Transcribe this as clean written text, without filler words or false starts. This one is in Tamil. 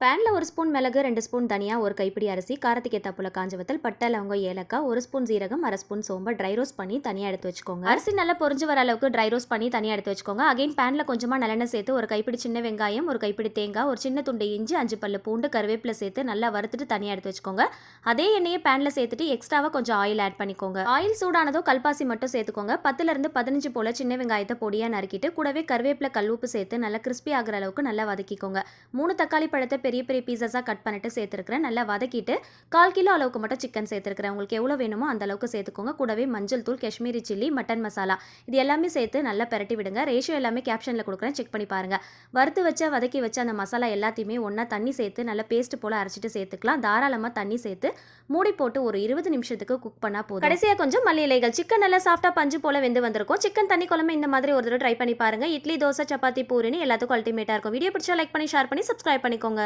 பேனில் ஒரு ஸ்பூன் மிளகு, 2 ஸ்பூன் தனியா, ஒரு கைப்பிடி அரிசி, காரத்துக்கு ஏத்தாப்புல காஞ்ச வத்தல், பட்டை, லவங்கம், ஏலக்காய், 1 ஸ்பூன் ஜீரகம், 1/2 ஸ்பூன் சோம்பு ட்ரை ரோஸ்ட் பண்ணி தனியாக எடுத்து வச்சுக்கோங்க. அரிசி நல்லா பொரிஞ்சு வர அளவுக்கு ட்ரை ரோஸ்ட் பண்ணி தனியாக எடுத்து வச்சுக்கோங்க. அகைன் பேனில் கொஞ்சமாக நல்லெண்ணெய் சேர்த்து ஒரு கைப்பிடி சின்ன வெங்காயம், ஒரு கைப்பிடி தேங்காய், ஒரு சின்ன துண்டு இஞ்சி, 5 பல்லு பூண்டு, கருவேப்பிலை சேர்த்து நல்லா வறுத்துட்டு தனியாக எடுத்து வச்சுக்கோங்க. அதே எண்ணெயை பேனில் சேர்த்துட்டு எக்ஸ்ட்ராவாக கொஞ்சம் ஆயில் ஆட் பண்ணிக்கோங்க. ஆயில் சூடானதோ கல்பாசி மட்டும் சேர்த்துக்கோங்க. 10லேருந்து 15 போல சின்ன வெங்காயத்தை பொடியாக நறுக்கிட்டு கூடவே கருவேப்பிலை, கல்லுப்பு சேர்த்து நல்லா கிறிஸ்பி ஆகிற அளவுக்கு நல்லா வதக்கிக்கோங்க. 3 தக்காளி பழத்தை பெரிய பெரிய பீசஸாக கட் பண்ணிட்டு சேர்த்துருக்கிறேன். நல்லா வதக்கிட்டு 1/4 கிலோ அளவுக்கு மட்டும் சிக்கன் சேர்த்துருக்கிறேன். உங்களுக்கு எவ்வளோ வேணுமோ அந்த அளவுக்கு சேர்த்துக்கோங்க. கூடவே மஞ்சள் தூள், காஷ்மீரி சில்லி, மட்டன் மசாலா இது எல்லாமே சேர்த்து நல்லா பெரட்டி விடுங்க. ரேஷியோ எல்லாமே கேப்ஷனில் கொடுக்குறேன், செக் பண்ணி பாருங்கள். வறுத்து வச்ச வதக்கி வச்ச அந்த மசாலா எல்லாத்தையுமே ஒன்றா தண்ணி சேர்த்து நல்லா பேஸ்ட் போல் அரைச்சிட்டு சேர்த்துக்கலாம். தாராளமாக தண்ணி சேர்த்து மூடி போட்டு ஒரு 20 நிமிஷத்துக்கு குக் பண்ணால் போதும். கடைசியாக கொஞ்சம் மல்லி இலைகள். சிக்கன் நல்லா சாஃப்டாக பஞ்சு போல் வெந்து வந்திருக்கும். சிக்கன் தண்ணி குழம்பு இந்த மாதிரி ஒரு தடவை ட்ரை பண்ணி பாருங்கள். இட்லி, தோசை, சப்பாத்தி, பூரின்னு எல்லாத்துக்கும் அல்டிமேட்டாக இருக்கும். வீடியோ பிடிச்சா லைக் பண்ணி, ஷேர் பண்ணி, சப்ஸ்கிரைப் பண்ணிக்கோங்க.